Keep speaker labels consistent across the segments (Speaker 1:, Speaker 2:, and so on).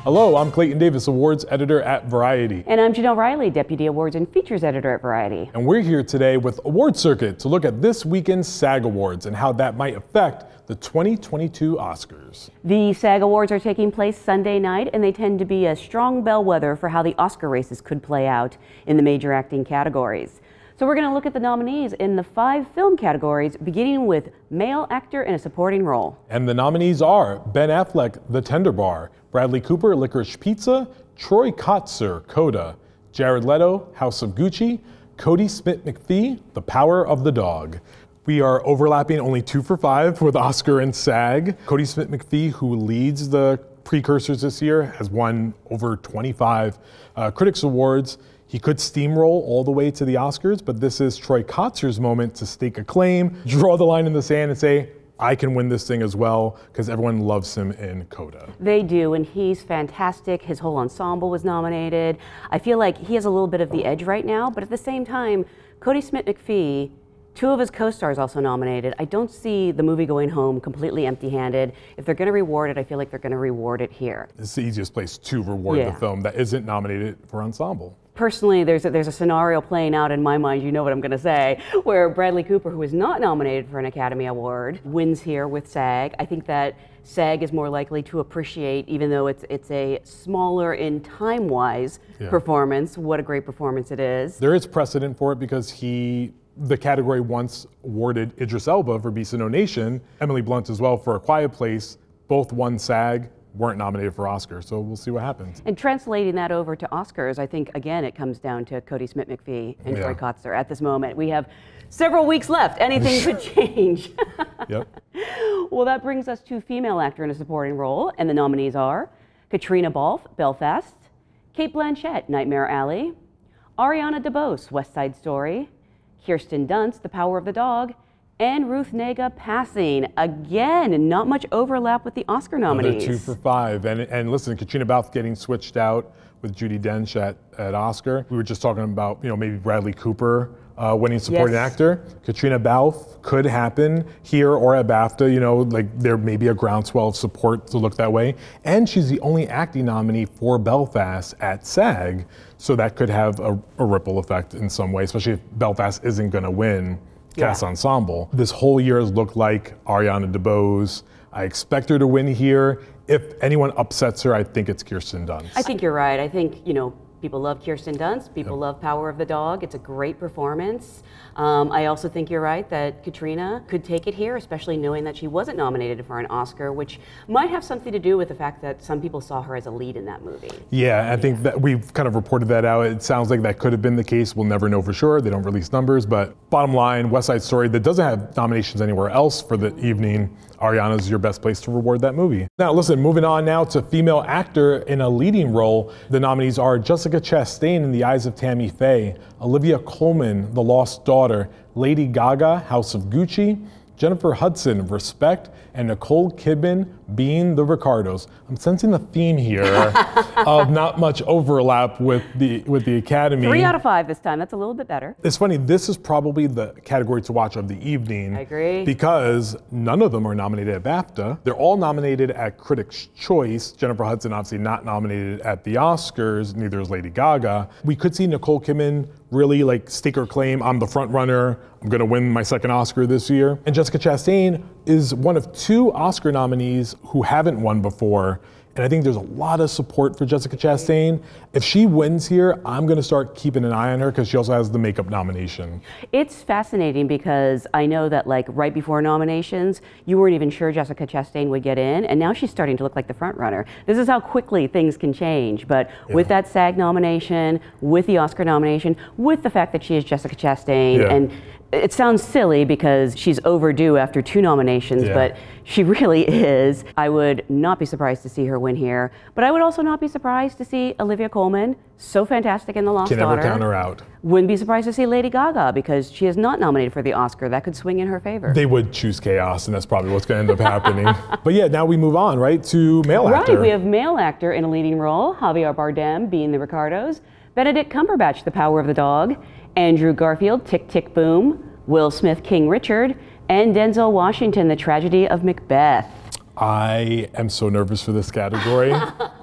Speaker 1: Hello, I'm Clayton Davis, Awards Editor at Variety.
Speaker 2: And I'm Janelle Riley, Deputy Awards and Features Editor at Variety.
Speaker 1: And we're here today with Award Circuit to look at this weekend's SAG Awards and how that might affect the 2022 Oscars.
Speaker 2: The SAG Awards are taking place Sunday night, and they tend to be a strong bellwether for how the Oscar races could play out in the major acting categories. So we're going to look at the nominees in the 5 film categories, beginning with Male Actor in a Supporting Role.
Speaker 1: And the nominees are Ben Affleck, The Tender Bar, Bradley Cooper, Licorice Pizza, Troy Kotsur, Coda, Jared Leto, House of Gucci, Cody Smith-McPhee, The Power of the Dog. We are overlapping only 2 for 5 with Oscar and SAG. Cody Smith-McPhee, who leads the precursors this year, has won over 25 Critics Awards. He could steamroll all the way to the Oscars, but this is Troy Kotsur's moment to stake a claim, draw the line in the sand and say, I can win this thing as well, because everyone loves him in Coda.
Speaker 2: They do, and he's fantastic. His whole ensemble was nominated. I feel like he has a little bit of the edge right now, but at the same time, Cody Smith-McPhee, 2 of his co-stars also nominated. I don't see the movie going home completely empty-handed. If they're going to reward it, I feel like they're going to reward it here.
Speaker 1: It's the easiest place to reward the film that isn't nominated for ensemble.
Speaker 2: Personally, there's a scenario playing out in my mind, you know what I'm going to say, where Bradley Cooper, who is not nominated for an Academy Award, wins here with SAG. I think that SAG is more likely to appreciate, even though it's a smaller in time-wise performance, what a great performance it is.
Speaker 1: There is precedent for it because the category once awarded Idris Elba for Beast of No Nation, Emily Blunt as well for A Quiet Place, both won SAG, weren't nominated for Oscar, so we'll see what happens.
Speaker 2: And translating that over to Oscars, I think, again, it comes down to Cody Smith-McPhee and Troy Kotsur at this moment. We have several weeks left. Anything could change.
Speaker 1: Yep.
Speaker 2: Well, that brings us to Female Actor in a Supporting Role, and the nominees are Katrina Balfe, Belfast, Cate Blanchett, Nightmare Alley, Ariana DeBose, West Side Story, Kirsten Dunst, The Power of the Dog, and Ruth Negga, Passing. Again, not much overlap with the Oscar nominees.
Speaker 1: Another 2 for 5. And listen, Katrina Balfe getting switched out with Judi Dench at Oscar. We were just talking about, maybe Bradley Cooper winning supporting actor. Katrina Balfe could happen here or at BAFTA. Like there may be a groundswell of support to look that way. And she's the only acting nominee for Belfast at SAG. So that could have a ripple effect in some way, especially if Belfast isn't going to win Cast Ensemble. This whole year has looked like Ariana DeBose. I expect her to win here. If anyone upsets her, I think it's Kirsten Dunst.
Speaker 2: I think you're right. I think, people love Kirsten Dunst. People love Power of the Dog. It's a great performance. I also think you're right that Katrina could take it here, especially knowing that she wasn't nominated for an Oscar, which might have something to do with the fact that some people saw her as a lead in that movie.
Speaker 1: Yeah, I think that we've kind of reported that out. It sounds like that could have been the case. We'll never know for sure. They don't release numbers, but bottom line, West Side Story that doesn't have nominations anywhere else for the evening. Ariana's your best place to reward that movie. Now listen, moving on now to Female Actor in a Leading Role. The nominees are Jessica Chastain in The Eyes of Tammy Faye, Olivia Colman, The Lost Daughter, Lady Gaga, House of Gucci, Jennifer Hudson, Respect, and Nicole Kidman, Being the Ricardos. I'm sensing the theme here of not much overlap with the Academy.
Speaker 2: 3 out of 5 this time. That's a little bit better.
Speaker 1: It's funny, this is probably the category to watch of the evening.
Speaker 2: I agree.
Speaker 1: Because none of them are nominated at BAFTA. They're all nominated at Critics' Choice. Jennifer Hudson obviously not nominated at the Oscars, neither is Lady Gaga. We could see Nicole Kidman really stake her claim, I'm the front runner, I'm gonna win my 2nd Oscar this year. And Jessica Chastain is one of 2 Oscar nominees who haven't won before. And I think there's a lot of support for Jessica Chastain. If she wins here, I'm gonna start keeping an eye on her because she also has the makeup nomination.
Speaker 2: It's fascinating because I know that right before nominations, you weren't even sure Jessica Chastain would get in, and now she's starting to look like the front runner. This is how quickly things can change, but with that SAG nomination, with the Oscar nomination, with the fact that she is Jessica Chastain, and it sounds silly because she's overdue after 2 nominations, but she really is. I would not be surprised to see her win here, but I would also not be surprised to see Olivia Colman, so fantastic in The Lost Daughter.
Speaker 1: Can never count her out.
Speaker 2: Wouldn't be surprised to see Lady Gaga because she is not nominated for the Oscar. That could swing in her favor.
Speaker 1: They would choose chaos, and that's probably what's going to end up happening. But yeah, now we move on, right, to male actor.
Speaker 2: Right, we have male actor in a leading role, Javier Bardem, Being the Ricardos, Benedict Cumberbatch, The Power of the Dog, Andrew Garfield, Tick, Tick, Boom, Will Smith, King Richard, and Denzel Washington, The Tragedy of Macbeth.
Speaker 1: I am so nervous for this category.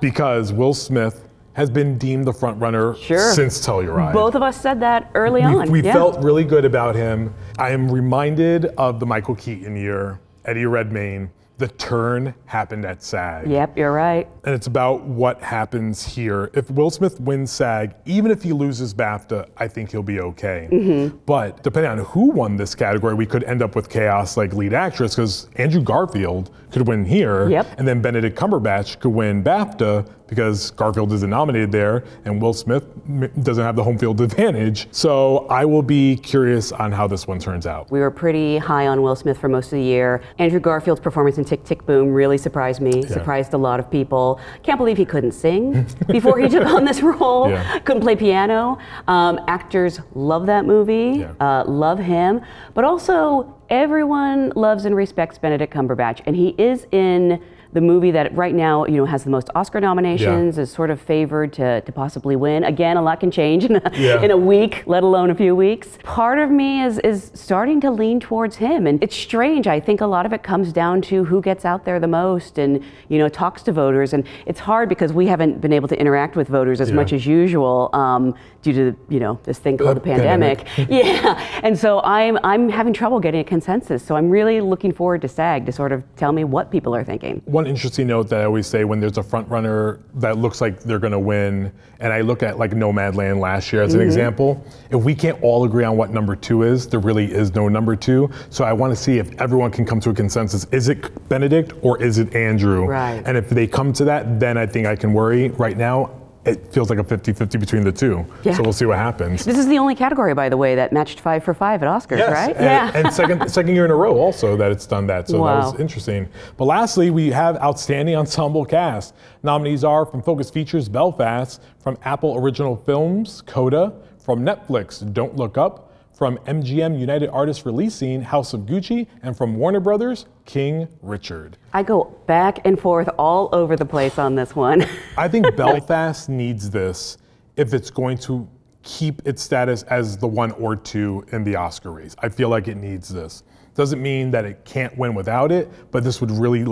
Speaker 1: because Will Smith has been deemed the front runner since Telluride.
Speaker 2: Both of us said that early on.
Speaker 1: We felt really good about him. I am reminded of the Michael Keaton year, Eddie Redmayne. The turn happened at SAG.
Speaker 2: Yep, you're right.
Speaker 1: And it's about what happens here. If Will Smith wins SAG, even if he loses BAFTA, I think he'll be okay. But depending on who won this category, we could end up with chaos like lead actress, because Andrew Garfield could win here, and then Benedict Cumberbatch could win BAFTA because Garfield isn't nominated there, and Will Smith doesn't have the home field advantage. So I will be curious on how this one turns out.
Speaker 2: We were pretty high on Will Smith for most of the year. Andrew Garfield's performance in Tick, Tick, Boom really surprised me, surprised a lot of people. Can't believe he couldn't sing before he took on this role. Couldn't play piano. Actors love that movie, love him, but also everyone loves and respects Benedict Cumberbatch, and he is in the movie that right now, has the most Oscar nominations, is sort of favored to possibly win. Again, a lot can change in a week, let alone a few weeks. Part of me is starting to lean towards him, and it's strange. I think a lot of it comes down to who gets out there the most and, talks to voters. And it's hard because we haven't been able to interact with voters as much as usual due to, this thing called the pandemic. And so I'm having trouble getting a consensus. So I'm really looking forward to SAG to sort of tell me what people are thinking.
Speaker 1: One interesting note that I always say when there's a front runner that looks like they're going to win, and I look at like Nomadland last year as an example, if we can't all agree on what number 2 is, there really is no number 2. So I want to see if everyone can come to a consensus. Is it Benedict or is it Andrew? And if they come to that, then I think I can worry. Right now, it feels like a 50-50 between the two. So we'll see what happens.
Speaker 2: This is the only category, by the way, that matched 5 for 5 at Oscars, right?
Speaker 1: And second year in a row also that it's done that. So that was interesting. But lastly, we have Outstanding Ensemble Cast. Nominees are from Focus Features, Belfast, from Apple Original Films, Coda, from Netflix, Don't Look Up, from MGM United Artists Releasing, House of Gucci, and from Warner Brothers, King Richard.
Speaker 2: I go back and forth all over the place on this one.
Speaker 1: I think Belfast needs this if it's going to keep its status as the 1 or 2 in the Oscar race. I feel like it needs this. Doesn't mean that it can't win without it, but this would really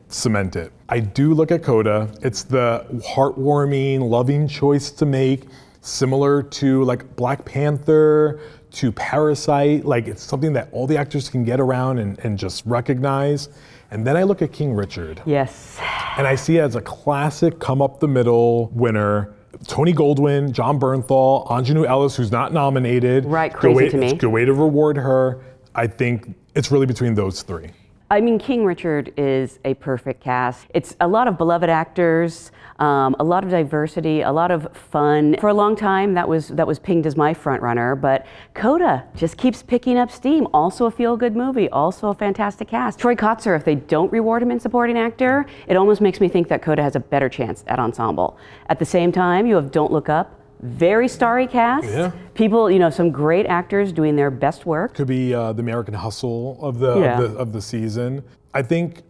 Speaker 1: cement it. I do look at Coda. It's the heartwarming, loving choice to make, similar to like Black Panther, to Parasite. Like, it's something that all the actors can get around and just recognize. And then I look at King Richard. And I see it as a classic come up the middle winner. Tony Goldwyn, John Bernthal, Anjanou Ellis, who's not nominated.
Speaker 2: Crazy to me.
Speaker 1: It's a good way to reward her. I think it's really between those 3.
Speaker 2: I mean, King Richard is a perfect cast. It's a lot of beloved actors, a lot of diversity, a lot of fun. For a long time, that was pinged as my front runner, but Coda just keeps picking up steam. Also a feel-good movie, also a fantastic cast. Troy Kotsur, if they don't reward him in supporting actor, it almost makes me think that Coda has a better chance at ensemble. At the same time, you have Don't Look Up, very starry cast. People, some great actors doing their best work.
Speaker 1: Could be the American Hustle of the season. I think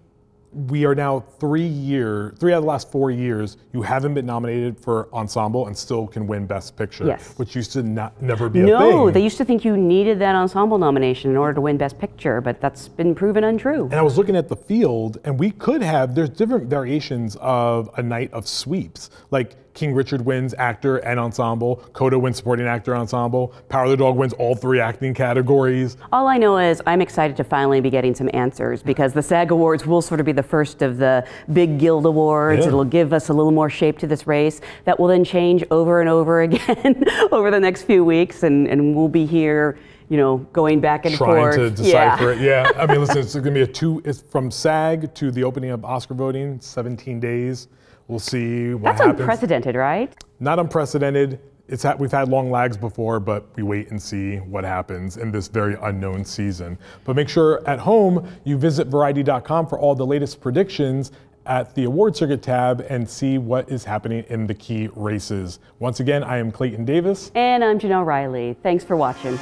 Speaker 1: we are now 3 out of the last 4 years, you haven't been nominated for ensemble and still can win Best Picture, which used to never be a thing.
Speaker 2: No, they used to think you needed that ensemble nomination in order to win Best Picture, but that's been proven untrue.
Speaker 1: And I was looking at the field, and we could have, there's different variations of a night of sweeps. Like King Richard wins actor and ensemble, Coda wins supporting actor ensemble, Power of the Dog wins all 3 acting categories.
Speaker 2: All I know is I'm excited to finally be getting some answers, because the SAG Awards will sort of be the first of the big guild awards. It'll give us a little more shape to this race that will then change over and over again over the next few weeks, and we'll be here, going back and forth.
Speaker 1: Trying to decipher it. I mean, listen, it's going to be it's from SAG to the opening of Oscar voting, 17 days. We'll see what happens.
Speaker 2: That's unprecedented, right?
Speaker 1: Not unprecedented. We've had long lags before, but we wait and see what happens in this very unknown season. But make sure at home you visit Variety.com for all the latest predictions at the award circuit tab and see what is happening in the key races. Once again, I am Clayton Davis.
Speaker 2: And I'm Janelle Riley. Thanks for watching.